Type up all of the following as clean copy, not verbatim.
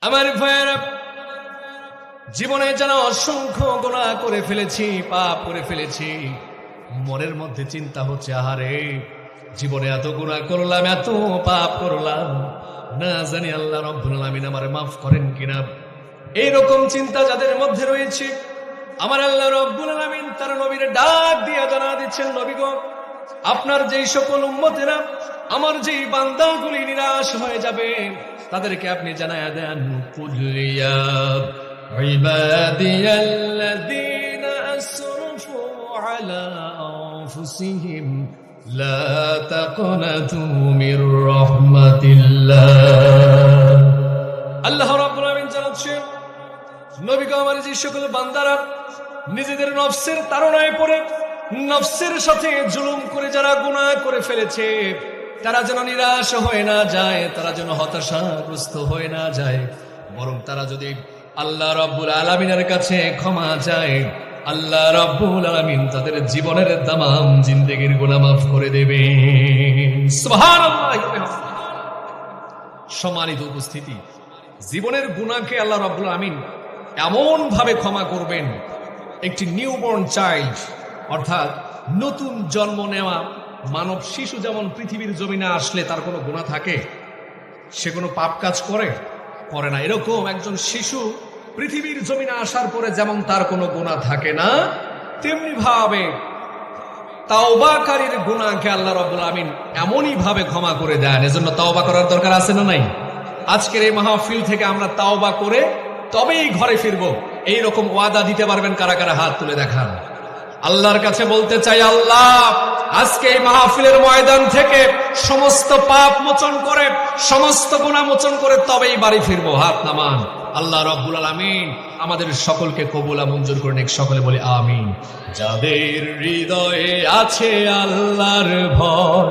আমার ভাইয়েরা, জীবনে যারা অসংখ্য গুনাহ করে ফেলেছি, পাপ করে ফেলেছি, মনের মধ্যে চিন্তা হচ্ছে, আহারে জীবনে এত গুনাহ করলাম, এত পাপ করলাম, না জানি আল্লাহ রাব্বুল আলামিন আমারে মাফ করেন কিনা। এইরকম চিন্তা যাদের মধ্যে রয়েছে, আমার আল্লাহ রাব্বুল আলামিন তার নবীর ডাক দিয়ে জানা দিচ্ছেন, নবী গো, আপনার যেই সকল উম্মতেরা, আমার যেই বান্দাগুলি নিরাশ হয়ে যাবে, তাদেরকে আপনি জানায়া দেন, কুল্লিয়া ইবাদিয়াল্লাযীনা আসরাফু আলা আনফুসিহিম লা তাকনাতু মির রাহমাতিল্লাহ। আল্লাহ রাব্বুল আলামিন জানাচ্ছেন, নবী গো, আমার যে সকল বান্দারা নিজেদের নফসের তাড়নায় পড়ে, নফসের সাথে জুলুম করে যারা গুনাহ করে ফেলেছে, তারা যেন নিরাশ হয়ে না যায়, তারা যেন হতাশাগ্রস্ত হয়ে না যায়, বরং তারা যদি আল্লাহ রাব্বুল আলামিনের কাছে ক্ষমা চায়, আল্লাহ রাব্বুল আলামিন তাদের জীবনের তামাম জিন্দেগির গুনাহ মাফ করে দেবেন। সুবহানাল্লাহ। সম্মানিত উপস্থিতি, জীবনের গুনাহকে আল্লাহ রাব্বুল আলামিন এমন ভাবে ক্ষমা করবেন, একটি নিউবর্ন চাইল্ড, অর্থাৎ নতুন জন্ম নেওয়া মানব শিশু যেমন পৃথিবীর জমিনে আসলে তার কোনো গুনাহ থাকে, সে কোনো পাপ কাজ করে না, এরকম একজন শিশু পৃথিবীর জমিনে আসার পরে যেমন তার কোনো গুনাহ থাকে না, তেমনি ভাবে তাওবাকারীর গুনাহকে আল্লাহ রাব্বুল আলামিন এমনই ভাবে ক্ষমা করে দেন। এজন্য তাওবা করার দরকার আছে না নাই? আজকের এই মাহফিল থেকে আমরা তাওবা করে তবেই ঘরে ফিরবো, এইরকম ওয়াদা দিতে পারবেন কারা কারা? হাত তুলে দেখান। আল্লাহর কাছে বলতে চাই, আল্লাহ আজকে এই মাহফিলের ময়দান থেকে সমস্ত পাপ মোচন করে, সমস্ত গুনাহ মোচন করে তবেই বাড়ি ফিরবো। হাত নামান। আল্লাহ রাব্বুল আলামিন আমাদের সকলকে কবুল মঞ্জুর করে নিক। সকলে বলি আমিন। যাদের হৃদয়ে আছে আল্লাহর ভয়,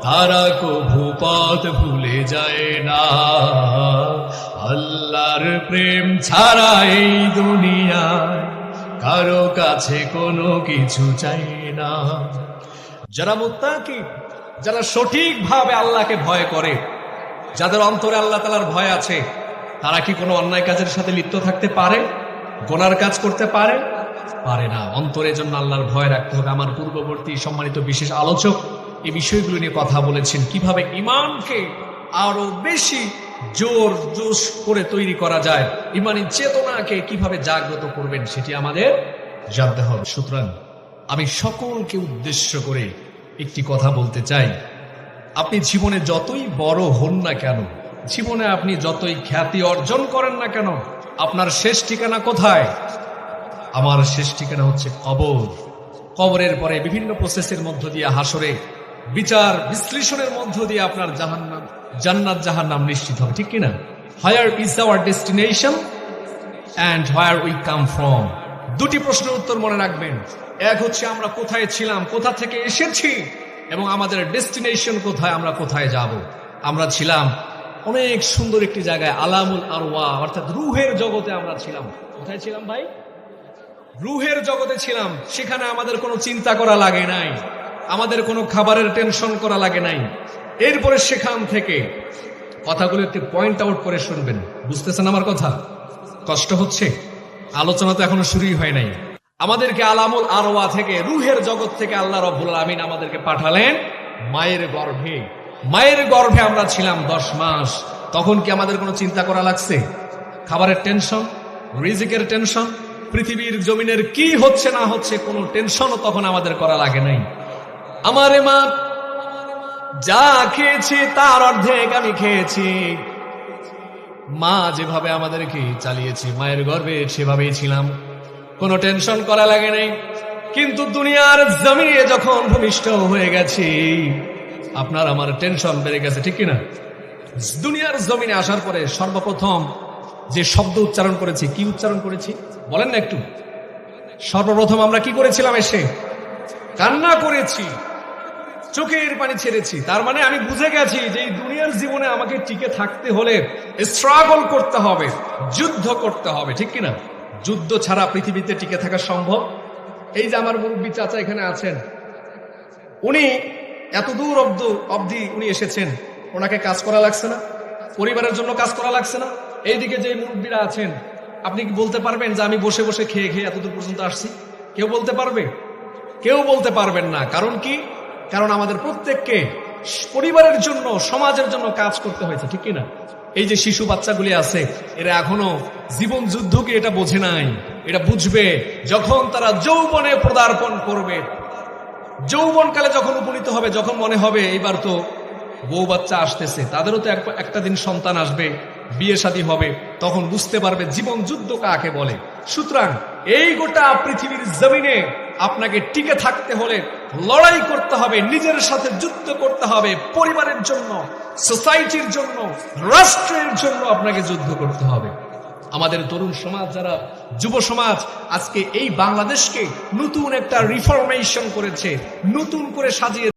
তারা কভু পথ ভুলে যায় না। আল্লাহর প্রেম ছাড়া এই দুনিয়ায় কারো কাছে কোনো কিছু চাই না। যারা মুত্তাকি, যারা সঠিকভাবে আল্লাহকে ভয় করে, যাদের অন্তরে আল্লাহ তাআলার ভয় আছে, তারা কি কোনো অন্যায় কাজের সাথে লিপ্ত থাকতে পারে? গুনার কাজ করতে পারে না। অন্তরের জন্য আল্লাহর ভয় রাখতে হবে। আমার পূর্ববর্তী সম্মানিত বিশেষ আলোচক এই বিষয়গুলো নিয়ে কথা বলেছেন, কিভাবে ঈমানকে আরো বেশি জোর জোশ করে তৈরি করা যায়, ঈমানী চেতনাকে কিভাবে জাগ্রত করবেন সেটি আমাদের জানতে হবে। সুতরাং আমি সকলকে উদ্দেশ্য করে একটি কথা বলতে চাই, আপনি জীবনে যতই বড় হন না কেন, জীবনে আপনি যতই খ্যাতি অর্জন করেন না কেন, আপনার শেষ ঠিকানা কোথায়? আমার শেষ ঠিকানা হচ্ছে কবর। কবরের পরে বিভিন্ন প্রসেসের মধ্য দিয়ে, হাসরে বিচার বিশ্লেষণের মধ্য দিয়ে আপনার জাহান্নাম, জান্নাত জাহান্নাম নিশ্চিত হবে, ঠিক কিনা? Where is our destination and where we come from. দুটি প্রশ্নের উত্তর মনে রাখবেন। এক হচ্ছে আমরা কোথায় ছিলাম, কোথা থেকে এসেছি, এবং আমাদের ডেস্টিনেশন কোথায়, আমরা কোথায় যাব। আমরা ছিলাম অনেক সুন্দর একটি জায়গায়, আলামুল আরওয়া, অর্থাৎ রুহের জগতে আমরা ছিলাম। কোথায় ছিলাম ভাই? রুহের জগতে ছিলাম। সেখানে আমাদের কোনো চিন্তা করা লাগে নাই, আমাদের কোনো খাবারের টেনশন করা লাগে নাই। এরপরে সেখান থেকে কথাগুলো একটু পয়েন্ট আউট করে শুনবেন। বুঝতেছেন আমার কথা? কষ্ট হচ্ছে? আলোচনা তো এখনো শুরুই হয় নাই। আমাদেরকে আলামুল আরওয়া থেকে, রুহের জগৎ থেকে আল্লাহ রাব্বুল আলামিন আমাদেরকে পাঠালেন মায়ের গর্ভে। মায়ের গর্ভে আমরা ছিলাম 10 মাস। তখন কি আমাদের কোনো চিন্তা করা লাগছে? খাবারের টেনশন, রিজিকের টেনশন, পৃথিবীর জমিনের কি হচ্ছে না হচ্ছে কোনো টেনশনও তখন আমাদের করা লাগে নাই। আমারে মা যা খেয়েছি তার অর্ধেক আমি খেয়েছি। মা যেভাবে আমাদেরকে চালিয়েছে, মায়ের গর্ভে সেভাবেই ছিলাম, কোনো টেনশন করা লাগে নাই। কিন্তু দুনিয়ার জমিনে যখন ভূমিষ্ঠ হয়ে গেছি, আপনার আমার টেনশন বেড়ে গেছে, ঠিক কিনা? দুনিয়ার জমিনে আসার পরে সর্বপ্রথম যে শব্দ উচ্চারণ করেছি, কি উচ্চারণ করেছি বলেন না একটু? সর্বপ্রথম আমরা কি করেছিলাম? এসে কান্না করেছি, চোখের পানি ছেড়েছি। তার মানে আমি বুঝে গেছি যে এই দুনিয়ার জীবনে আমাকে টিকে থাকতে হলে স্ট্রাগল করতে হবে, যুদ্ধ করতে হবে, ঠিক কিনা? যুদ্ধ ছাড়া পৃথিবীতে টিকে থাকা সম্ভব? এই যে আমার মুরব্বী চাচা এখানে আছেন, উনি এত দূর অবধি উনি এসেছেন, ওনাকে কাজ করা লাগছে না? পরিবারের জন্য কাজ করা লাগছে না? এইদিকে যে মুরব্বীরা আছেন, আপনি কি বলতে পারবেন যে আমি বসে বসে খেয়ে খেয়ে এতদূর পর্যন্ত আসছি? কেউ বলতে পারবে? কেউ বলতে পারবেন না। কারণ কি? কারণ আমাদের প্রত্যেককে পরিবারের জন্য, সমাজের জন্য কাজ করতে হয়েছে, ঠিক কিনা? এই যে শিশু বাচ্চাগুলি আছে, এরা এখনো জীবন যুদ্ধকে এটা বোঝে নাই। এটা বুঝবে যখন তারা যৌবনে পদার্পণ করবে, যৌবনকালে যখন উপনীত হবে, যখন মনে হবে এইবার তো বউ বাচ্চা আসতেছে, তাদেরও তো একটা দিন সন্তান আসবে, বিয়ে শাদী হবে, তখন বুঝতে পারবে জীবন যুদ্ধ কাকে বলে। সুতরাং এই গোটা পৃথিবীর জমিনে আপনাকে টিকে থাকতে হলে লড়াই করতে হবে, নিজের সাথে যুদ্ধ করতে হবে, পরিবারের জন্য, সোসাইটির জন্য, রাষ্ট্রের জন্য আপনাকে যুদ্ধ করতে হবে। আমাদের তরুণ সমাজ, যারা যুব সমাজ, আজকে এই বাংলাদেশকে নতুন একটা রিফরমেশন করেছে, নতুন করে সাজিয়ে